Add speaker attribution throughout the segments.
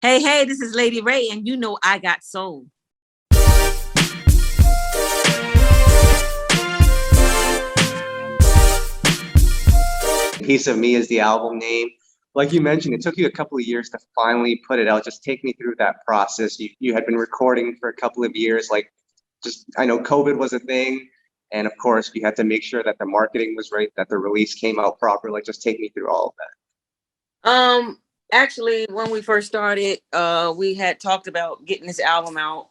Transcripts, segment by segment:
Speaker 1: Hey, hey, this is Lady Wray, and you know I got soul.
Speaker 2: Piece of Me is the album name. Like you mentioned, it took you a couple of years to finally put it out. Just take me through that process. You had been recording for a couple of years. I know COVID was a thing. And of course, you had to make sure that the marketing was right, that the release came out proper. Like, just take me through all of
Speaker 1: Um, Actually, when we first started, we had talked about getting this album out.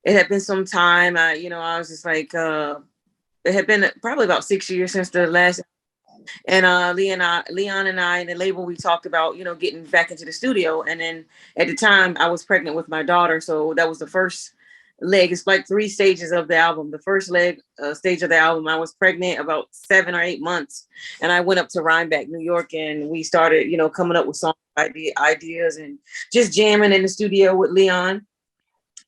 Speaker 1: It had been some time. I was just like, it had been probably about 6 years since the last. And Leon and I, and the label, we talked about, getting back into the studio. And then at the time, I was pregnant with my daughter, so that was the first leg. It's like three stages of the album. The first stage of the album, I was pregnant about 7 or 8 months, and I went up to Rhinebeck, New York, and we started, coming up with song ideas and just jamming in the studio with Leon.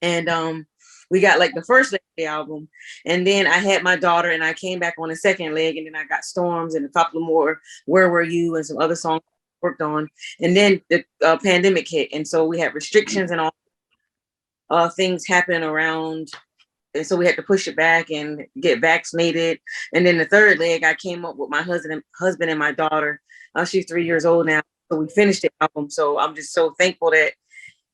Speaker 1: And we got like the first leg of the album, and then I had my daughter, and I came back on the second leg, and then I got Storms and a couple of more, Where Were You, and some other songs I worked on. And then the pandemic hit, and so we had restrictions and all things happening around, and so we had to push it back and get vaccinated. And then the third leg, I came up with my husband and my daughter. She's 3 years old now, so we finished the album. So I'm just so thankful that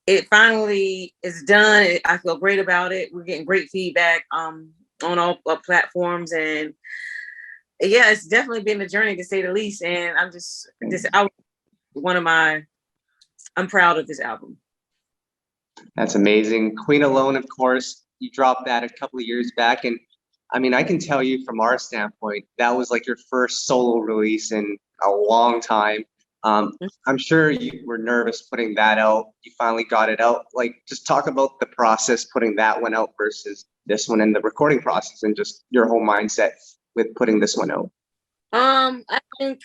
Speaker 1: it finally is done. I feel great about it. We're getting great feedback on all platforms, and yeah, it's definitely been a journey to say the least. And I'm proud of this album.
Speaker 2: That's amazing. Queen Alone, of course, you dropped that a couple of years back. And I mean, I can tell you from our standpoint, that was like your first solo release in a long time. I'm sure you were nervous putting that out. You finally got it out. Like, just talk about the process putting that one out versus this one, and the recording process, and just your whole mindset with putting this one out.
Speaker 1: I think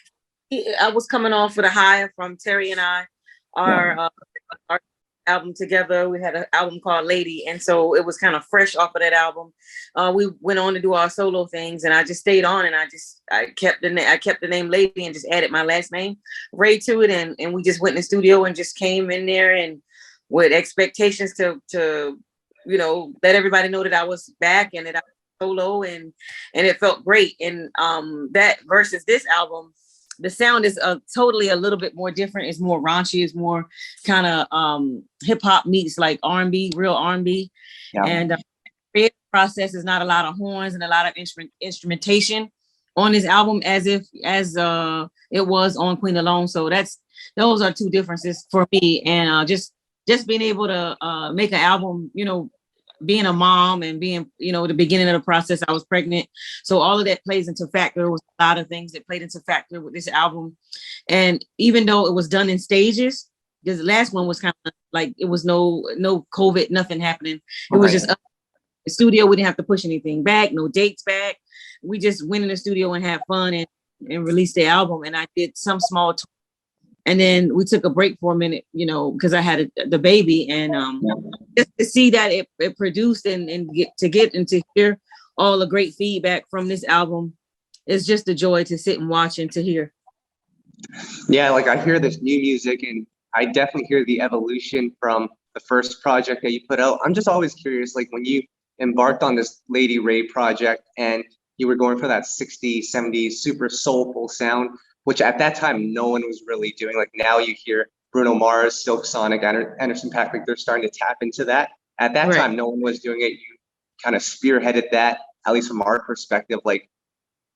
Speaker 1: I was coming off with a high from Terri and I, our album together. We had an album called Lady, and so it was kind of fresh off of that album. We went on to do our solo things, and I just stayed on, and I kept the name Lady and just added my last name Ray to it, and we just went in the studio and just came in there and with expectations to let everybody know that I was back and that I was solo, and it felt great. And that versus this album, the sound is totally a little bit more different. It's more raunchy. It's more kind of hip hop meets like R&B, real R&B. Yeah. And creative process is not a lot of horns and a lot of instrumentation on this album as it was on Queen Alone. So those are two differences for me. And just being able to make an album, being a mom and being, the beginning of the process, I was pregnant. So all of that plays into factor. There was a lot of things that played into factor with this album. And even though it was done in stages, because the last one was kind of like, it was no COVID, nothing happening. It was just up in the studio. We didn't have to push anything back, no dates back. We just went in the studio and had fun and released the album. And I did some small tour. And then we took a break for a minute, because I had the baby, and just to see that it produced and get and to hear all the great feedback from this album is just a joy to sit and watch and to hear.
Speaker 2: Yeah, like I hear this new music, and I definitely hear the evolution from the first project that you put out. I'm just always curious, like when you embarked on this Lady Wray project and you were going for that 60s, 70s super soulful sound, which at that time no one was really doing. Like now you hear Bruno Mars, Silk Sonic, Anderson .Paak, like they're starting to tap into that. At that time, no one was doing it. You kind of spearheaded that, at least from our perspective. Like,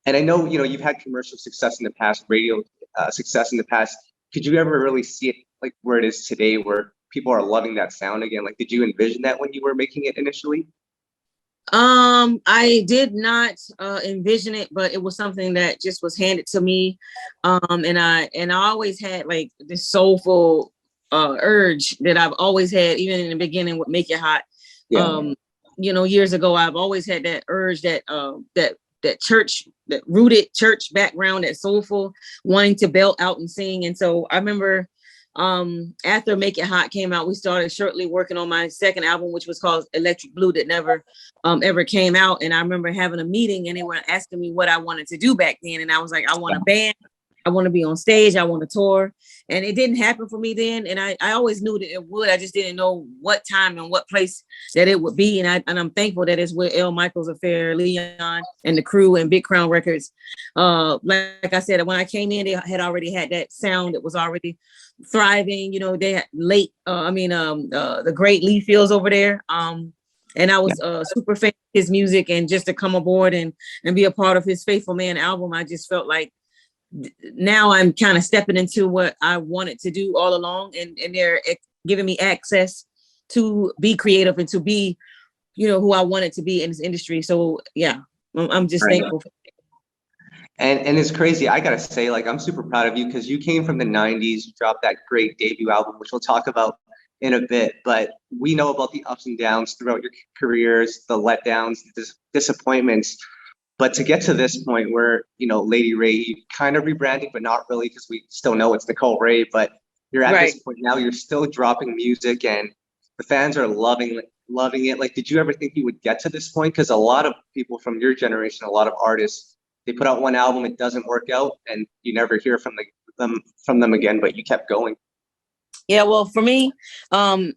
Speaker 2: and I know, you've had commercial success in the past, radio success in the past. Could you ever really see it like where it is today, where people are loving that sound again? Like, did you envision that when you were making it initially?
Speaker 1: I did not envision it, but it was something that just was handed to me. And I always had like this soulful urge that I've always had, even in the beginning with Make It Hot. Yeah. Years ago, I've always had that urge that church, that rooted church background, that soulful, wanting to belt out and sing. And so I remember after Make It Hot came out, we started shortly working on my second album, which was called Electric Blue, that never ever came out. And I remember having a meeting, and they were asking me what I wanted to do back then, and I was like, I want a band, I want to be on stage. I want to tour. And it didn't happen for me then. And I always knew that it would. I just didn't know what time and what place that it would be. And I'm thankful that it's with L. Michaels Affair, Leon, and the crew and Big Crown Records. Like I said, when I came in, they had already had that sound that was already thriving. You know, they had the great Lee Fields over there. And I was super fan of his music, and just to come aboard and be a part of his Faithful Man album, I just felt like now I'm kind of stepping into what I wanted to do all along, and they're giving me access to be creative and to be, you know, who I wanted to be in this industry. So yeah, I'm just thankful.
Speaker 2: And it's crazy. I gotta say, like, I'm super proud of you because you came from the 90s, you dropped that great debut album, which we'll talk about in a bit, but we know about the ups and downs throughout your careers, the letdowns, the disappointments. But to get to this point where, you know, Lady Wray, you kind of rebranded, but not really, because we still know it's Nicole Wray, but you're at this point now, you're still dropping music and the fans are loving it. Like, did you ever think you would get to this point? Because a lot of people from your generation, a lot of artists, they put out one album, it doesn't work out, and you never hear from them again, but you kept going.
Speaker 1: Yeah, well, for me, I've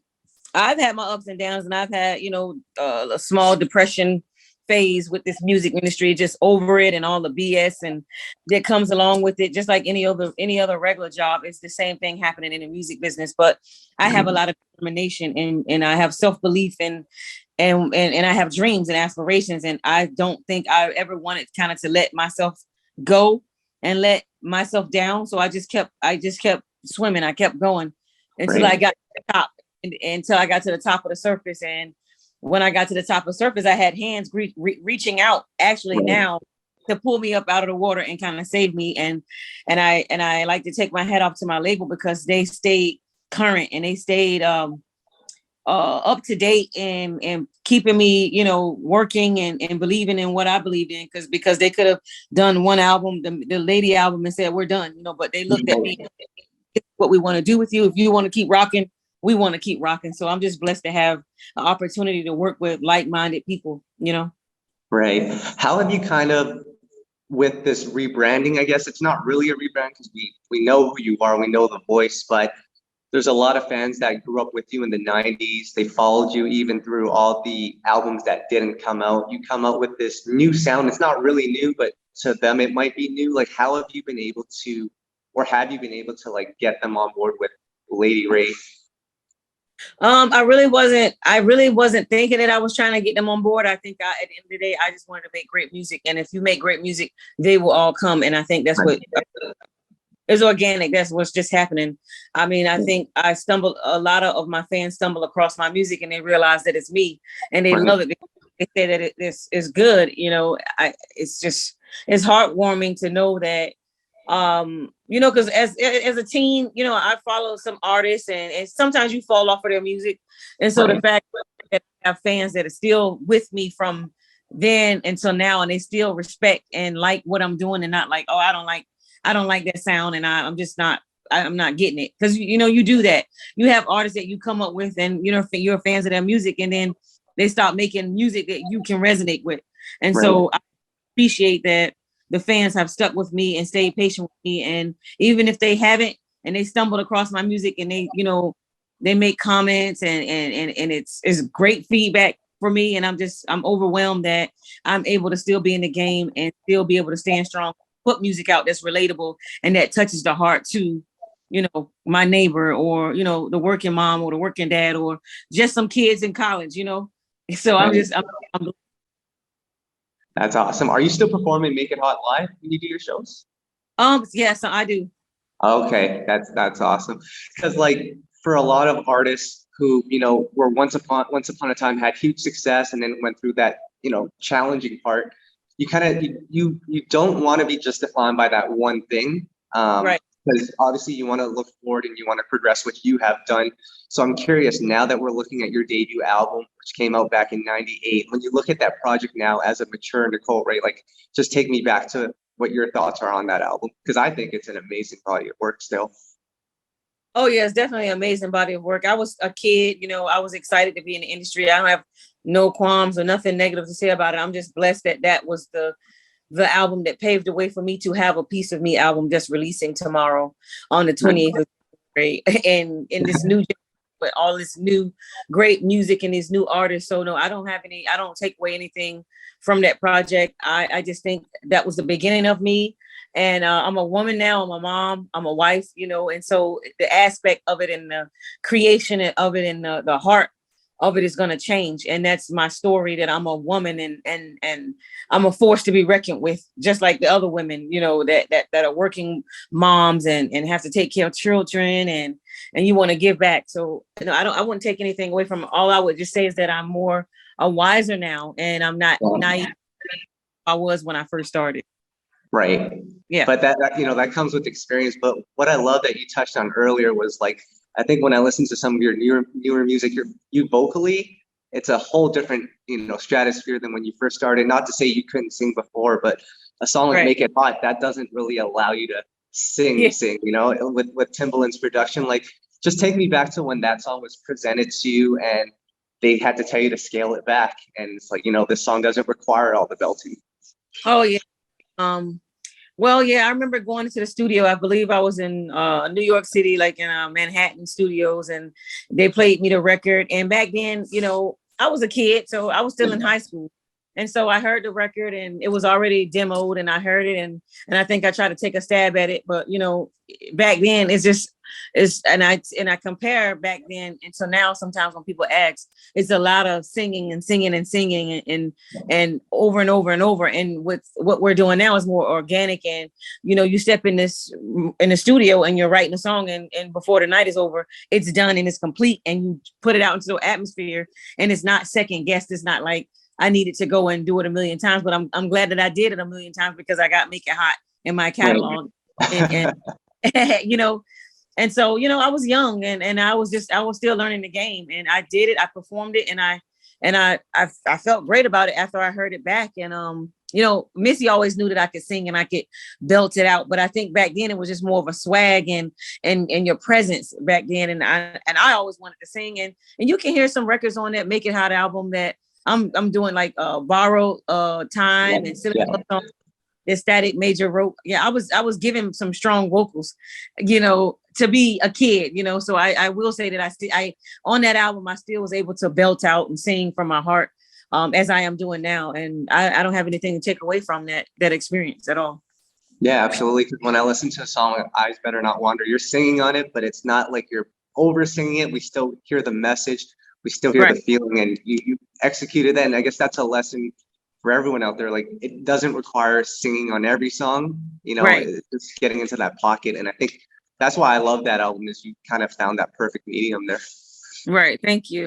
Speaker 1: had my ups and downs, and I've had, you know, a small depression phase with this music industry, just over it and all the BS and that comes along with it. Just like any other regular job, it's the same thing happening in the music business. But I have a lot of determination, and I have self-belief, and I have dreams and aspirations, and I don't think I ever wanted kind of to let myself go and let myself down. So I just kept swimming. I kept going until I got to the top, until I got to the top of the surface. And when I got to the top of the surface, I had hands reaching out actually now to pull me up out of the water and kind of save me. And I like to take my hat off to my label, because they stayed current and they stayed up to date and keeping me, you know, working and believing in what I believed in, because they could have done one album, the Lady album, and said, we're done, you know, but they looked at me, what we want to do with you. If you want to keep rocking, we want to keep rocking. So I'm just blessed to have an opportunity to work with like-minded people, you know.
Speaker 2: Right. How have you kind of, with this rebranding, I guess it's not really a rebrand because we know who you are, we know the voice, but there's a lot of fans that grew up with you in the 90s. They followed you even through all the albums that didn't come out. You come out with this new sound. It's not really new, but to them it might be new. Like, how have you been able to, or have you been able to, like, get them on board with Lady Wray?
Speaker 1: I really wasn't thinking that I was trying to get them on board. I think at the end of the day, I just wanted to make great music. And if you make great music, they will all come. And I think that's what is organic. That's what's just happening. I mean, I think a lot of my fans stumble across my music and they realize that it's me and they love it. They say that this is good. You know, it's heartwarming to know that, you know, because as a teen, you know, I follow some artists and sometimes you fall off of their music. And so the fact that I have fans that are still with me from then until now, and they still respect and like what I'm doing, and not like, oh, I don't like that sound, and I'm not getting it. Because, you know, you do that. You have artists that you come up with and, you know, you're fans of their music, and then they start making music that you can resonate with. And so I appreciate that the fans have stuck with me and stayed patient with me. And even if they haven't, and they stumbled across my music and they, you know, they make comments and it's great feedback for me. And I'm overwhelmed that I'm able to still be in the game and still be able to stand strong, put music out that's relatable and that touches the heart to, you know, my neighbor, or, you know, the working mom or the working dad, or just some kids in college, you know. So I'm
Speaker 2: That's awesome. Are you still performing Make It Hot live when you do your shows?
Speaker 1: Yes, I do.
Speaker 2: Okay, that's awesome. Because, like, for a lot of artists who, you know, were once upon a time had huge success and then went through that, you know, challenging part, you kind of you don't want to be just defined by that one thing. Right. Because obviously you want to look forward and you want to progress what you have done. So I'm curious, now that we're looking at your debut album, which came out back in '98, when you look at that project now as a mature Nicole Wray, like, just take me back to what your thoughts are on that album, because I think it's an amazing body of work still.
Speaker 1: Oh yeah, it's definitely an amazing body of work. I was a kid, you know, I was excited to be in the industry. I don't have no qualms or nothing negative to say about it. I'm just blessed that that was the the album that paved the way for me to have a Piece of Me album just releasing tomorrow on the 28th of February, and in this new with all this new great music and these new artists. So no, I don't take away anything from that project. I just think that was the beginning of me. And I'm a woman now, I'm a mom, I'm a wife, and so the aspect of it and the creation of it and the heart of it is going to change. And that's my story, that I'm a woman and I'm a force to be reckoned with, just like the other women, that are working moms and have to take care of children and you want to give back. So, I wouldn't take anything away from it. All I would just say is that I'm wiser now, and I'm not naive I was when I first started.
Speaker 2: Right.
Speaker 1: Yeah.
Speaker 2: But that comes with experience. But what I love that you touched on earlier was, like, I think when I listen to some of your newer music, you vocally, it's a whole different, stratosphere than when you first started. Not to say you couldn't sing before, but a song like
Speaker 1: Right.
Speaker 2: Make It Hot, that doesn't really allow you to sing, with Timbaland's production. Like, just take me back to when that song was presented to you and they had to tell you to scale it back. And it's like, this song doesn't require all the belting.
Speaker 1: Oh, yeah. Well, yeah, I remember going into the studio. I believe I was in New York City, like in Manhattan studios, and they played me the record. And back then, I was a kid, so I was still in high school. And so I heard the record and it was already demoed, and I heard it and I think I tried to take a stab at it. But, back then and I compare back then and so now. Sometimes when people ask, it's a lot of singing and singing and singing and over and over and over. And with what we're doing now is more organic. And, you step in the studio and you're writing a song and before the night is over, it's done and it's complete. And you put it out into the atmosphere and it's not second guessed. It's not like I needed to go and do it a million times, but I'm glad that I did it a million times because I got Make It Hot in my catalog. And and so, I was young and I was still learning the game, and I did it. I performed it and I felt great about it after I heard it back. And, Missy always knew that I could sing and I could belt it out. But I think back then it was just more of a swag and your presence back then. And I always wanted to sing, and you can hear some records on that Make It Hot album that I'm doing, like Borrowed Time and the Static Major wrote. Yeah, I was giving some strong vocals, to be a kid, so I will say that I on that album, I still was able to belt out and sing from my heart, as I am doing now. And I don't have anything to take away from that experience at all.
Speaker 2: Yeah, absolutely. Because when I listen to a song, Eyes Better Not Wander, you're singing on it, but it's not like you're over singing it. We still hear the message. We still hear the feeling, and you executed that. And I guess that's a lesson for everyone out there. Like, it doesn't require singing on every song, it's just getting into that pocket. And I think that's why I love that album, is you kind of found that perfect medium there.
Speaker 1: Right. Thank you.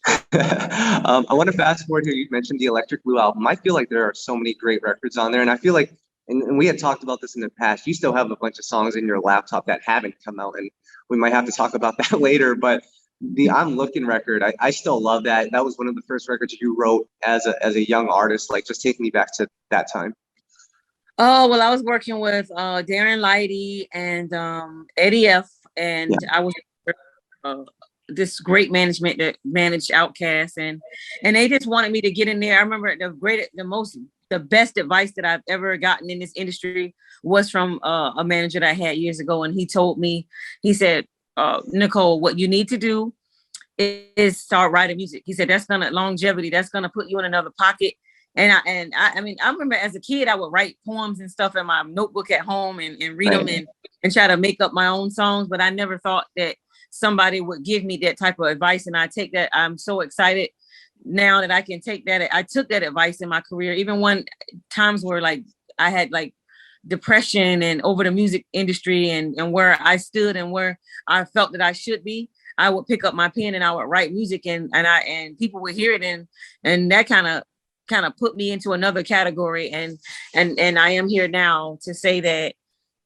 Speaker 2: I want to fast forward here. You mentioned the Electric Blue album. I feel like there are so many great records on there. And I feel like, and we had talked about this in the past, you still have a bunch of songs in your laptop that haven't come out. And we might have to talk about that later. But the I'm Looking record, I still love that. That was one of the first records you wrote as a young artist. Like, just take me back to that time.
Speaker 1: Oh, well, I was working with Darren Lighty and Eddie F. And I was this great management that managed Outkast, and they just wanted me to get in there. I remember the best advice that I've ever gotten in this industry was from a manager that I had years ago. And he told me, he said, Nicole, what you need to do is start writing music. He said, that's longevity. That's going to put you in another pocket. And I mean, I remember as a kid, I would write poems and stuff in my notebook at home and read them and try to make up my own songs. But I never thought that somebody would give me that type of advice. And I take that. I'm so excited now that I can take that. I took that advice in my career, even when times where like I had like depression and over the music industry and where I stood and where I felt that I should be. I would pick up my pen and I would write music and people would hear it and that kind of put me into another category. And I am here now to say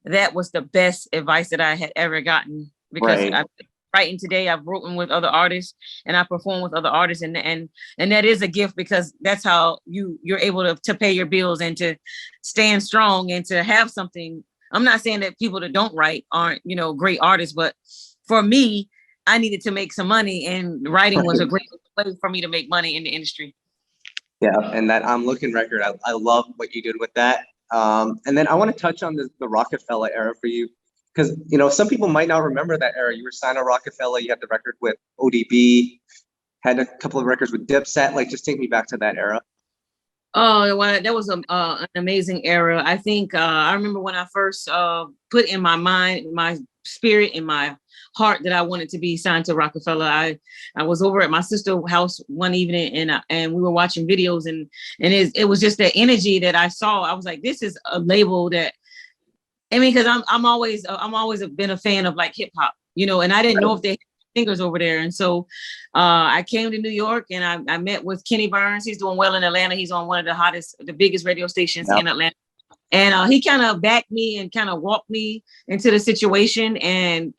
Speaker 1: that was the best advice that I had ever gotten, because I'm writing today. I've written with other artists and I perform with other artists, and that is a gift, because that's how you're able to pay your bills and to stand strong and to have something. I'm not saying that people that don't write aren't, great artists, but for me, I needed to make some money, and writing was a great way for me to make money in the industry.
Speaker 2: Yeah, and that I'm Looking record, I love what you did with that. And then I want to touch on the Roc-A-Fella era for you, because some people might not remember that era. You were signed to Roc-A-Fella, you had the record with ODB, had a couple of records with Dipset. Like, just take me back to that era.
Speaker 1: Oh, well, that was an amazing era. I think I remember when I first put in my mind, my spirit, in my heart that I wanted to be signed to Roc-A-Fella. I was over at my sister's house one evening, and we were watching videos, and it was just the energy that I saw. I was like, this is a label that, I mean, because I'm always been a fan of like hip hop, and I didn't know if they had singers over there. And so I came to New York, and I met with Kenny Burns. He's doing well in Atlanta. He's on one of the biggest radio stations in Atlanta. And he kind of backed me and kind of walked me into the situation, and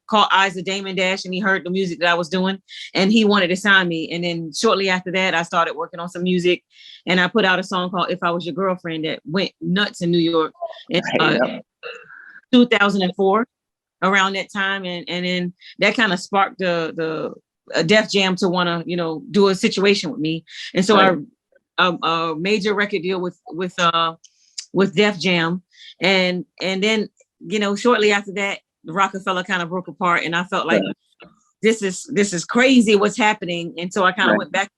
Speaker 1: caught eyes of Damon Dash, and he heard the music that I was doing, and he wanted to sign me. And then shortly after that, I started working on some music, and I put out a song called "If I Was Your Girlfriend" that went nuts in New York in 2004, around that time, and then that kind of sparked the Def Jam to want to do a situation with me, and so I a major record deal with Def Jam, and then shortly after that, the Roc-A-Fella kind of broke apart, and I felt like this is crazy what's happening, and so I kind of went back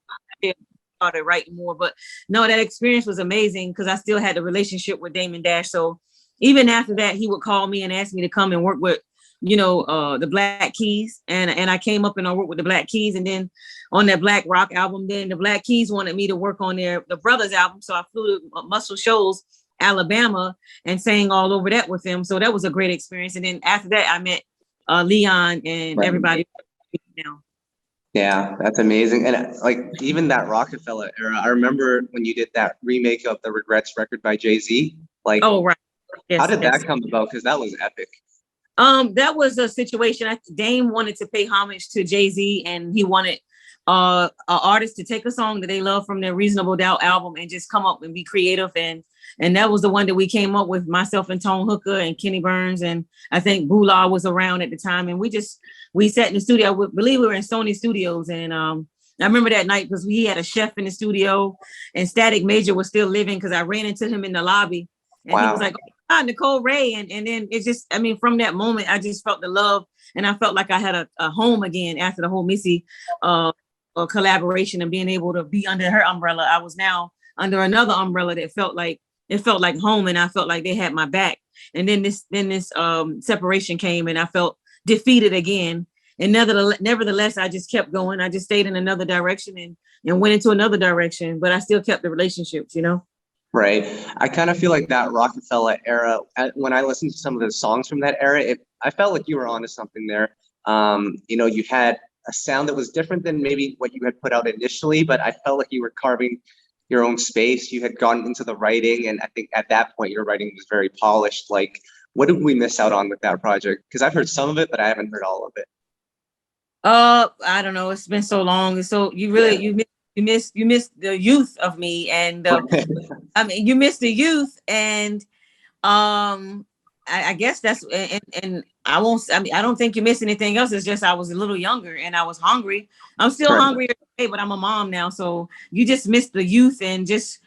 Speaker 1: and started writing more. But no, that experience was amazing because I still had the relationship with Damon Dash. So even after that, he would call me and ask me to come and work with the Black Keys, and I came up and I worked with the Black Keys, and then on that Black Rock album, then the Black Keys wanted me to work on the Brothers album, so I flew to Muscle Shoals, Alabama, and sang all over that with them. So that was a great experience. And then after that, I met Leon and everybody.
Speaker 2: Yeah, that's amazing. And like even that Roc-A-Fella era, I remember when you did that remake of the Regrets record by Jay-Z. Like,
Speaker 1: oh right, yes,
Speaker 2: how did that come about? Because that was epic.
Speaker 1: That was a situation. Dame wanted to pay homage to Jay-Z, and he wanted an artist to take a song that they love from their Reasonable Doubt album and just come up and be creative. And that was the one that we came up with, myself and Tone Hooker and Kenny Burns. And I think Bula was around at the time. And we sat in the studio. I believe we were in Sony Studios. And I remember that night because we had a chef in the studio, and Static Major was still living because I ran into him in the lobby. And he was like, Nicole Wray. And then it just, I mean, from that moment, I just felt the love, and I felt like I had a home again after the whole Missy collaboration, and being able to be under her umbrella. I was now under another umbrella that felt like home, and I felt like they had my back. And then this separation came, and I felt defeated again. And nevertheless, I just kept going. I just stayed in another direction and went into another direction, but I still kept the relationships,
Speaker 2: Right. I kind of feel like that Roc-A-Fella era, when I listened to some of the songs from that era, I felt like you were onto something there. You had a sound that was different than maybe what you had put out initially, but I felt like you were carving your own space. You had gone into the writing, and I think at that point your writing was very polished. Like, what did we miss out on with that project? Because I've heard some of it, but I haven't heard all of it.
Speaker 1: I don't know. It's been so long. So you missed the youth of me, and I mean, you missed the youth, and I guess that's, and I won't. I mean, I don't think you missed anything else. It's just I was a little younger and I was hungry. I'm still hungry today, but I'm a mom now, so you just missed the youth and just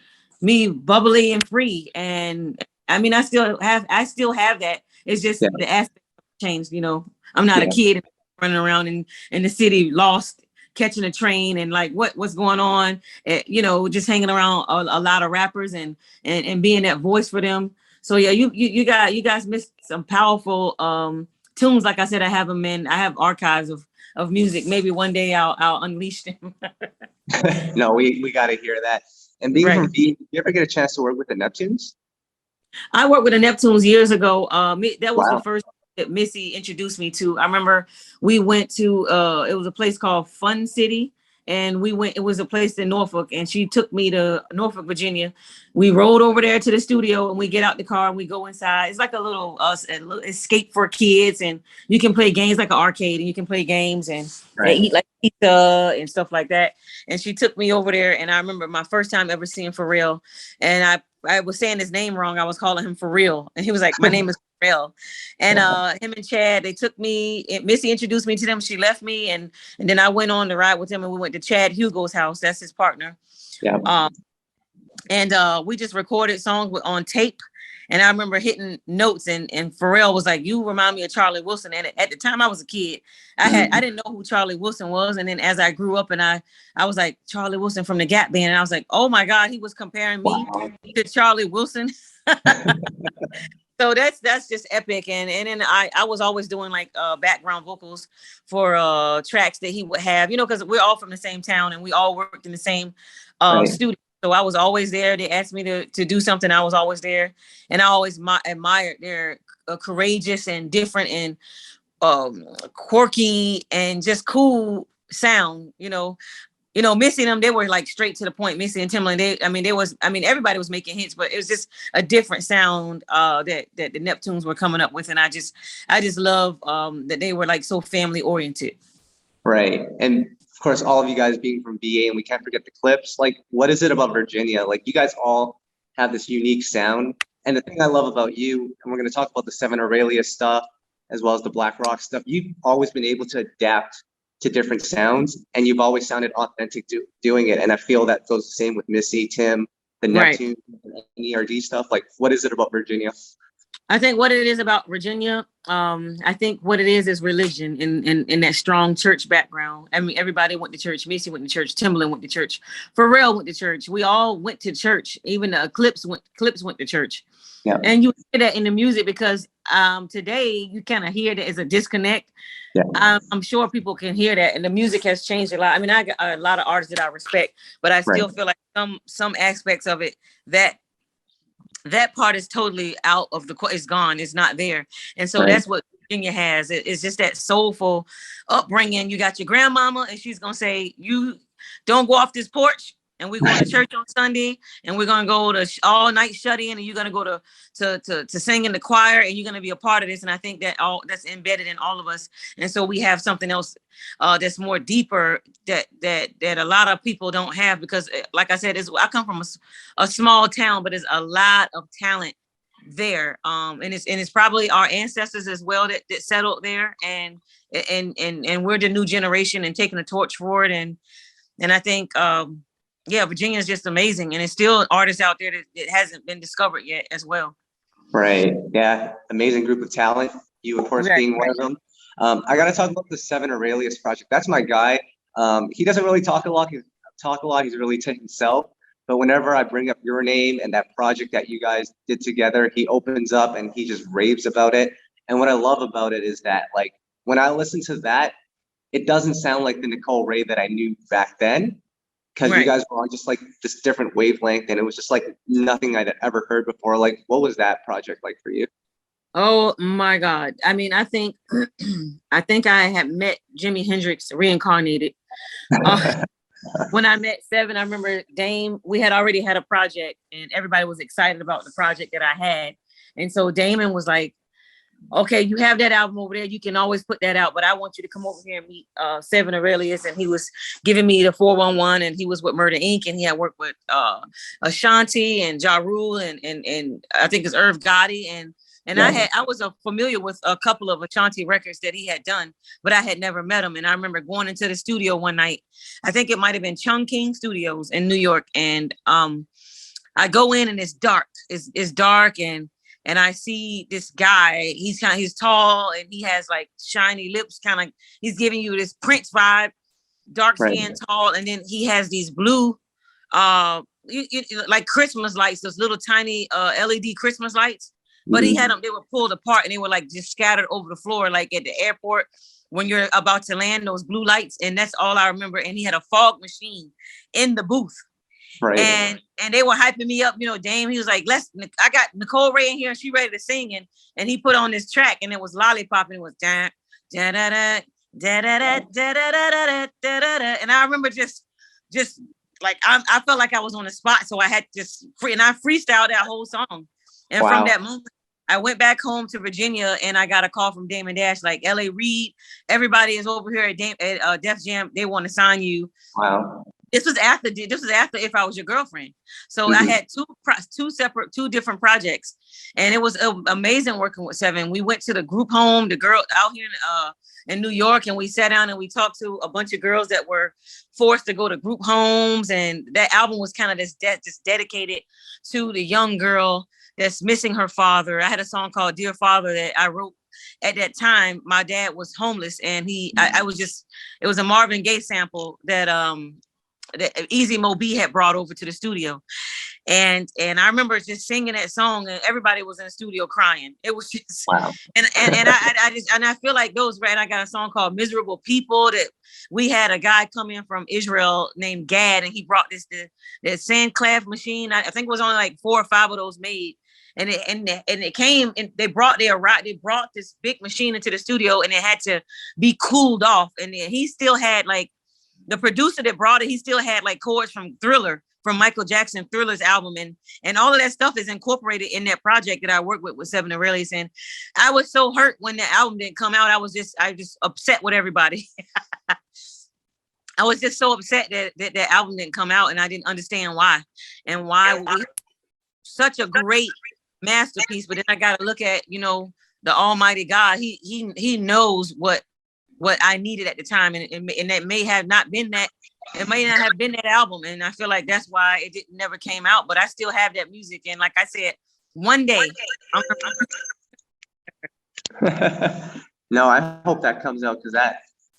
Speaker 1: me bubbly and free. And I mean, I still have that. It's just the aspect changed. I'm not a kid running around in the city lost, catching a train and like what's going on, just hanging around a lot of rappers and being that voice for them. So yeah, you guys missed some powerful tunes. Like I said, I have them I have archives of music. Maybe one day I'll unleash them.
Speaker 2: No, we got to hear that. And being from B, you ever get a chance to work with the Neptunes?
Speaker 1: I worked with the Neptunes years ago. That was the first that Missy introduced me to. I remember we went to it was a place called Fun City, and it was a place in Norfolk, and she took me to Norfolk, Virginia. We rode over there to the studio, and we get out the car and we go inside. It's like a little escape for kids, and you can play games like an arcade, and you can play games and eat like pizza and stuff like that. And she took me over there, and I remember my first time ever seeing Pharrell, and I was saying his name wrong. I was calling him For Real. And he was like, my name is For Real. And him and Chad, they took me, Missy introduced me to them. She left me. And then I went on to ride with him, and we went to Chad Hugo's house. That's his partner.
Speaker 2: Yeah.
Speaker 1: And we just recorded songs on tape. And I remember hitting notes, and Pharrell was like, you remind me of Charlie Wilson. And at the time I was a kid, I didn't know who Charlie Wilson was. And then as I grew up, and I was like, Charlie Wilson from the Gap Band. And I was like, oh my God, he was comparing me to Charlie Wilson. So that's just epic. And then I was always doing like background vocals for tracks that he would have, because we're all from the same town and we all worked in the same studio. So I was always there. They asked me to do something. I was always there. And I always admired their courageous and different and quirky and just cool sound, Missy and them, they were like straight to the point. Missy and Timbaland, everybody was making hits, but it was just a different sound that the Neptunes were coming up with. And I just love that they were like so family oriented.
Speaker 2: Right. And of course, all of you guys being from VA, and we can't forget the Clips. Like, what is it about Virginia? Like, you guys all have this unique sound. And the thing I love about you, and we're going to talk about the 7 Aurelius stuff, as well as the Black Rock stuff, you've always been able to adapt to different sounds, and you've always sounded authentic doing it. And I feel that goes the same with Missy, Tim, the Neptunes, and ERD stuff. Like, what is it about Virginia?
Speaker 1: I think what it is about Virginia, I think what it is religion and that strong church background. I mean, everybody went to church. Missy went to church. Timbaland went to church. Pharrell went to church. We all went to church. Even the Clips went to church. Yeah. And you hear that in the music because today you kind of hear that as a disconnect. Yeah. I'm sure people can hear that, and the music has changed a lot. I mean, I got a lot of artists that I respect, but I still feel like some aspects of it that part is totally out of it's gone. It's not there. And so that's what Virginia has. It's just that soulful upbringing. You got your grandmama, and she's going to say, you don't go off this porch, and we're going to church on Sunday, and we're going to go to all night shut in, and you're going to go to sing in the choir, and you're going to be a part of this. And I think that that's embedded in all of us. And so we have something else that's more deeper that a lot of people don't have, because like I said, I come from a small town, but there's a lot of talent there. And it's probably our ancestors as well that settled there, and we're the new generation and taking the torch for it. And I think, Virginia is just amazing, and it's still artists out there that hasn't been discovered yet as well. Right.
Speaker 2: Yeah. Amazing group of talent. You, of course, being one of them. I got to talk about the 7 Aurelius project. That's my guy. He doesn't really talk a lot. He's really to himself. But whenever I bring up your name and that project that you guys did together, he opens up and he just raves about it. And what I love about it is that, like, when I listen to that, it doesn't sound like the Nicole Wray that I knew back then. Because you guys were on just like this different wavelength, and it was just like nothing I'd ever heard before. Like, what was that project like for you?
Speaker 1: Oh my God. I mean, I think I had met Jimi Hendrix reincarnated. When I met 7, I remember Dame, we had already had a project, and everybody was excited about the project that I had. And so Damon was like, okay, you have that album over there. You can always put that out, but I want you to come over here and meet 7 Aurelius. And he was giving me the 411, and he was with Murder Inc. And he had worked with Ashanti and Ja Rule and I think it's Irv Gotti. And I was familiar with a couple of Ashanti records that he had done, but I had never met him. And I remember going into the studio one night. I think it might have been Chung King Studios in New York. And I go in, and it's dark. It's dark, and I see this guy. He's tall, and he has like shiny lips. He's giving you this Prince vibe, dark skin, tall, and then he has these blue, like Christmas lights, those little tiny LED Christmas lights. But he had them. They were pulled apart, and they were like just scattered over the floor, like at the airport when you're about to land. Those blue lights, and that's all I remember. And he had a fog machine in the booth. Right. And they were hyping me up, Dame. He was like, I got Nicole Wray in here, and she ready to sing. And he put on this track, and it was Lollipop, and it was da da da da da da da da da da da. And I remember just like I felt like I was on the spot, so I had and I freestyled that whole song. And from that moment, I went back home to Virginia, and I got a call from Damon Dash, like, L.A. Reid, everybody is over here at Def Jam. They want to sign you. Wow. This was after If I Was Your Girlfriend. So I had two different projects, and it was amazing working with Seven. We went to the group home, the girl out here in New York, and we sat down and we talked to a bunch of girls that were forced to go to group homes. And that album was kind of just dedicated to the young girl that's missing her father. I had a song called Dear Father that I wrote at that time. My dad was homeless, and it was a Marvin Gaye sample that Easy Mo B had brought over to the studio. And I remember just singing that song, and everybody was in the studio crying. It was just
Speaker 2: Wow.
Speaker 1: and I feel like those, right? I got a song called Miserable People that we had a guy come in from Israel named Gad, and he brought the sandclad machine. I think it was only like 4 or 5 of those made. And it came, and they brought this big machine into the studio, and it had to be cooled off. And then he still had, like, the producer that brought it, he still had like chords from Thriller, from Michael Jackson, Thriller's album, and all of that stuff is incorporated in that project that I worked with Seven Aurelius. And I was so hurt when the album didn't come out. I was just upset with everybody. I was just so upset that album didn't come out, and I didn't understand why. And why we such a great masterpiece, but then I got to look at, the Almighty God. He knows what I needed at the time, and that may have not been that. It may not have been that album, and I feel like that's why it never came out. But I still have that music, and like I said, one day.
Speaker 2: No, I hope that comes out, because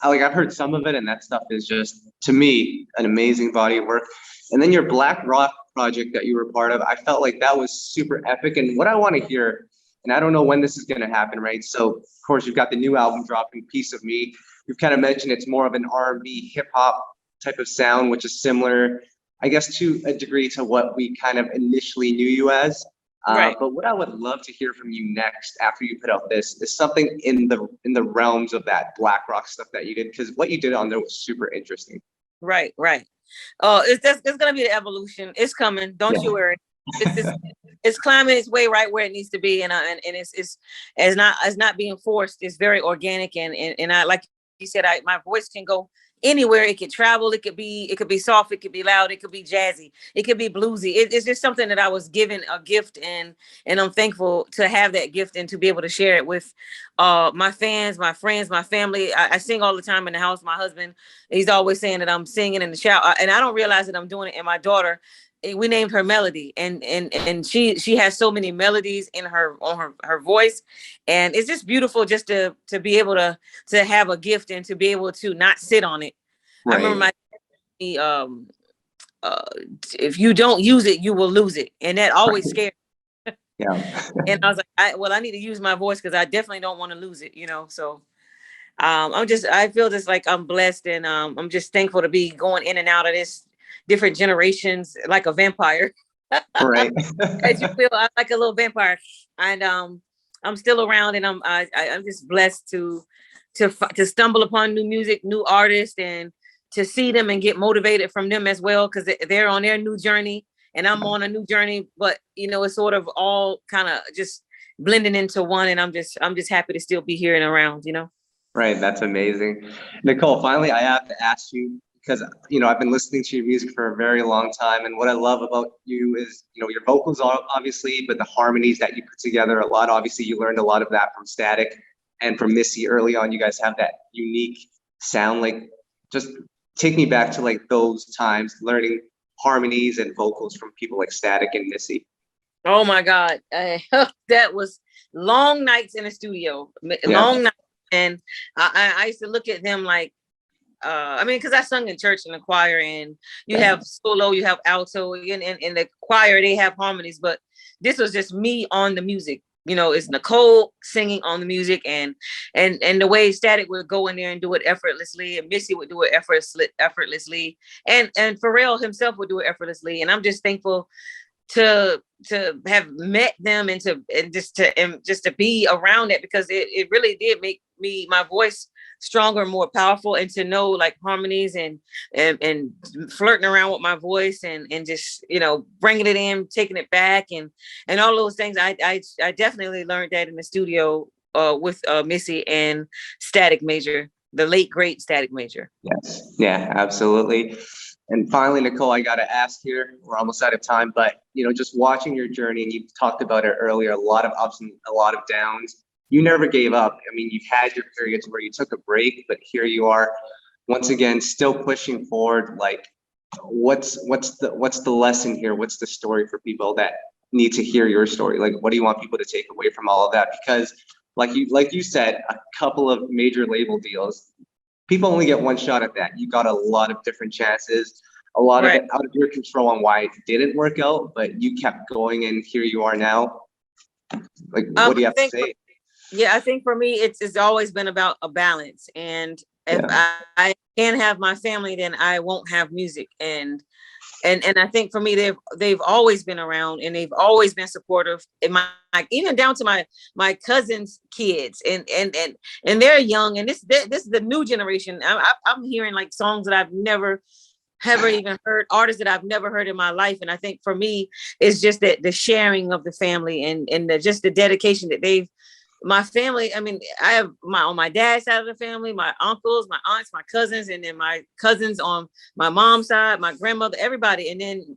Speaker 2: I've heard some of it, and that stuff is just, to me, an amazing body of work. And then your Black Rock project that you were part of, I felt like that was super epic. And what I want to hear, and I don't know when this is going to happen, right? So, of course, you've got the new album dropping, Piece of Me. You've kind of mentioned it's more of an R&B, hip-hop type of sound, which is similar, I guess, to a degree to what we kind of initially knew you as.
Speaker 1: Right.
Speaker 2: But what I would love to hear from you next, after you put out this, is something in the realms of that Black Rock stuff that you did, because what you did on there was super interesting.
Speaker 1: Right. It's gonna be the evolution. It's coming. Don't you worry. It's climbing its way right where it needs to be, and it's not being forced. It's very organic, and I, like you said, my voice can go anywhere. It could travel. It could be soft. It could be loud. It could be jazzy. It could be bluesy. It's just something that I was given a gift, and I'm thankful to have that gift and to be able to share it with my fans, my friends, my family. I sing all the time in the house. My husband, he's always saying that I'm singing in the shower, and I don't realize that I'm doing it. And my daughter, we named her Melody, and she has so many melodies in her voice, and it's just beautiful just to be able to have a gift and to be able to not sit on it. Right. I remember if you don't use it, you will lose it, and that always scared me. Yeah. And I was like, I need to use my voice, because I definitely don't want to lose it, So I feel just like I'm blessed, and I'm just thankful to be going in and out of this different generations like a vampire. Right. As you feel, I'm like a little vampire, and I'm still around, and I'm just blessed to stumble upon new music, new artists, and to see them and get motivated from them as well, because they're on their new journey and I'm on a new journey. But it's sort of all kind of just blending into one, and I'm just happy to still be here and around.
Speaker 2: Right. That's amazing. Nicole, finally, I have to ask you, because, I've been listening to your music for a very long time. And what I love about you is, your vocals, obviously, but the harmonies that you put together a lot. Obviously, you learned a lot of that from Static and from Missy early on. You guys have that unique sound. Like, just take me back to like those times, learning harmonies and vocals from people like Static and Missy.
Speaker 1: Oh my God. That was long nights in the studio, long nights. And I used to look at them like, because I sung in church in the choir, and you have solo, you have alto, and in the choir, they have harmonies, but this was just me on the music. It's Nicole singing on the music, and the way Static would go in there and do it effortlessly, and Missy would do it effortlessly, and Pharrell himself would do it effortlessly. And I'm just thankful to have met them, and just to be around it, because it really did make my voice stronger, more powerful, and to know like harmonies and flirting around with my voice and just bringing it in, taking it back, and all those things. I definitely learned that in the studio with Missy and Static Major, the late great Static Major.
Speaker 2: Yes, yeah, absolutely. And finally, Nicole, I got to ask here, we're almost out of time, but, just watching your journey, and you talked about it earlier, a lot of ups and a lot of downs. You never gave up. I mean, you've had your periods where you took a break, but here you are once again, still pushing forward. Like, what's the lesson here? What's the story for people that need to hear your story? Like, what do you want people to take away from all of that? Because like you said, a couple of major label deals, people only get one shot at that. You got a lot of different chances, a lot of it out of your control on why it didn't work out, but you kept going, and here you are now. Like, what do you have to say?
Speaker 1: I think for me, it's always been about a balance. And if I can't have my family, then I won't have music. And I think for me, they've always been around, and they've always been supportive. And even down to my cousins' kids, and they're young, and this is the new generation. I'm hearing like songs that I've never even heard, artists that I've never heard in my life. And I think for me, it's just that the sharing of the family, and just the dedication that my family, I mean, I have on my dad's side of the family, my uncles, my aunts, my cousins, and then my cousins on my mom's side, my grandmother, everybody. And then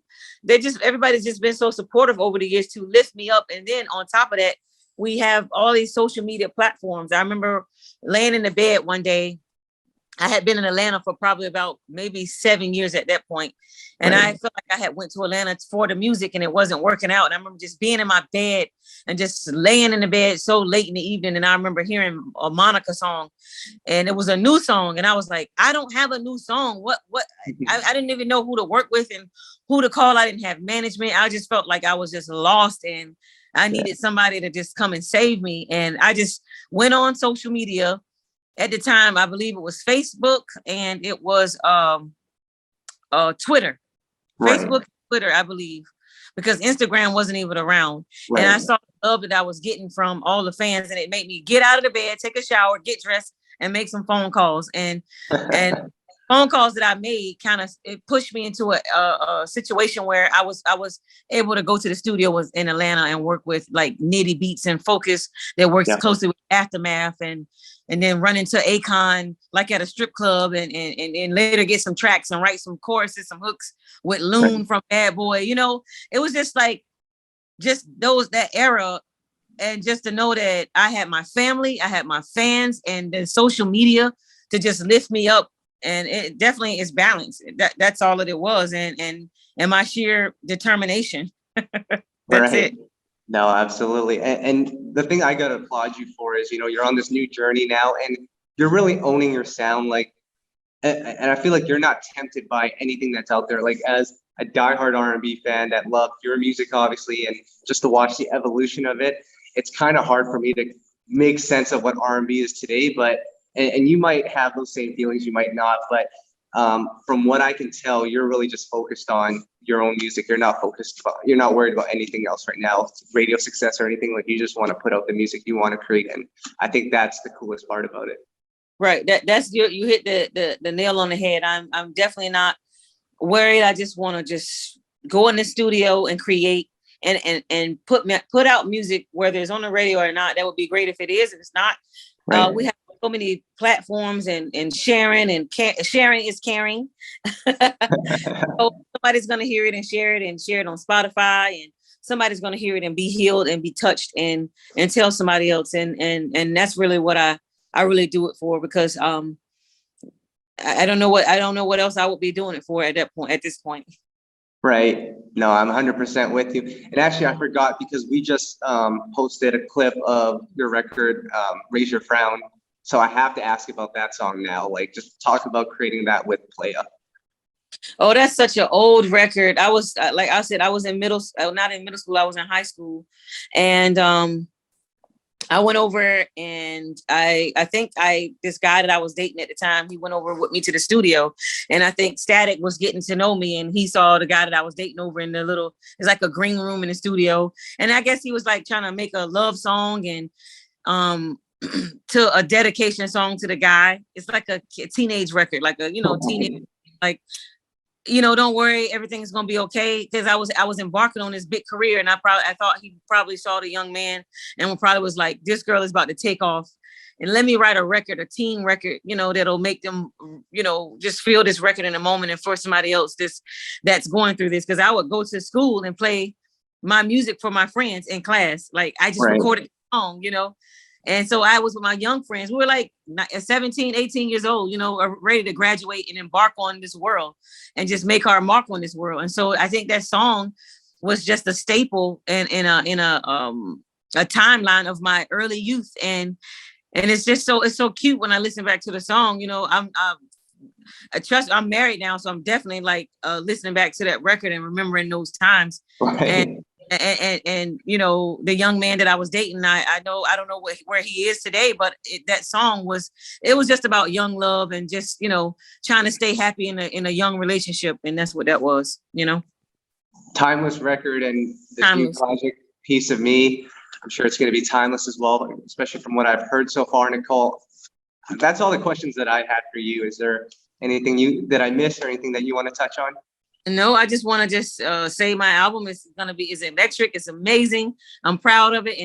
Speaker 1: everybody's just been so supportive over the years to lift me up. And then on top of that, we have all these social media platforms. I remember laying in the bed one day. I had been in Atlanta for probably about maybe 7 years at that point. And I felt like I had went to Atlanta for the music, and it wasn't working out. And I remember just being in my bed and just laying in the bed so late in the evening. And I remember hearing a Monica song, and it was a new song. And I was like, I don't have a new song. What? I didn't even know who to work with and who to call. I didn't have management. I just felt like I was just lost, and I needed somebody to just come and save me. And I just went on social media. At the time, I believe it was Facebook, and it was Twitter. Facebook, Twitter, I believe, because Instagram wasn't even around. And I saw the love that I was getting from all the fans, and it made me get out of the bed, take a shower, get dressed, and make some phone calls. And phone calls that I made it pushed me into a situation where I was able to go to the studio in Atlanta and work with like Nitty Beats and Focus that works closely with Aftermath, and then run into Akon like at a strip club, and later get some tracks and write some choruses, some hooks with Loon from Bad Boy. It was just like that era. And just to know that I had my family, I had my fans, and then social media to just lift me up. And it definitely is balance. That's all that it was. And my sheer determination. That's it.
Speaker 2: No, absolutely. And the thing I got to applaud you for is, you're on this new journey now, and you're really owning your sound. Like, and I feel like you're not tempted by anything that's out there. Like, as a diehard R&B fan that loved your music, obviously, and just to watch the evolution of it, it's kind of hard for me to make sense of what R&B is today. But and you might have those same feelings, you might not, but from what I can tell, you're really just focused on your own music. You're not worried about anything else right now, radio success or anything. Like, you just want to put out the music you want to create. And I think that's the coolest part about it.
Speaker 1: Right. You hit the nail on the head. I'm definitely not worried. I just want to just go in the studio and create and put out music, whether it's on the radio or not. That would be great if it is. If it's not, we have so many platforms, and sharing, and sharing is caring. So somebody's going to hear it and share it on Spotify, and somebody's going to hear it and be healed and be touched and tell somebody else. And that's really what I really do it for, because I don't know what else I would be doing it for at this point.
Speaker 2: Right. No, I'm 100% with you. And actually, I forgot, because we just posted a clip of your record, Raise Your Frown. So I have to ask about that song now. Like, just talk about creating that with Playa.
Speaker 1: Oh, that's such an old record. I was, like I said, I was not in middle school. I was in high school. And I went over, and I think this guy that I was dating at the time, he went over with me to the studio, and I think Static was getting to know me, and he saw the guy that I was dating over in it's like a green room in the studio. And I guess he was like trying to make a love song, and to a dedication song to the guy. It's like a teenage record, like a, teenage, like, don't worry, everything's gonna be okay. Because I was embarking on this big career, and I thought he probably saw the young man and probably was like, this girl is about to take off, and let me write a teen record, that'll make them, just feel this record in a moment, and for somebody else that's going through this. Because I would go to school and play my music for my friends in class. Like I just recorded the song, And so I was with my young friends. We were like 17, 18 years old, ready to graduate and embark on this world and just make our mark on this world. And so I think that song was just a staple in a timeline of my early youth. And it's just it's so cute when I listen back to the song. I'm married now, so I'm definitely like listening back to that record and remembering those times.
Speaker 2: Right.
Speaker 1: And the young man that I was dating, I don't know where he is today, but that song was just about young love and just trying to stay happy in a young relationship, and that's what that was.
Speaker 2: Timeless record, and this new project, Piece of Me, I'm sure it's going to be timeless as well, especially from what I've heard so far. Nicole, that's all the questions that I had for you. Is there anything that I missed or anything that you want to touch on?
Speaker 1: No, I just want to say my album is electric. It's amazing. I'm proud of it. And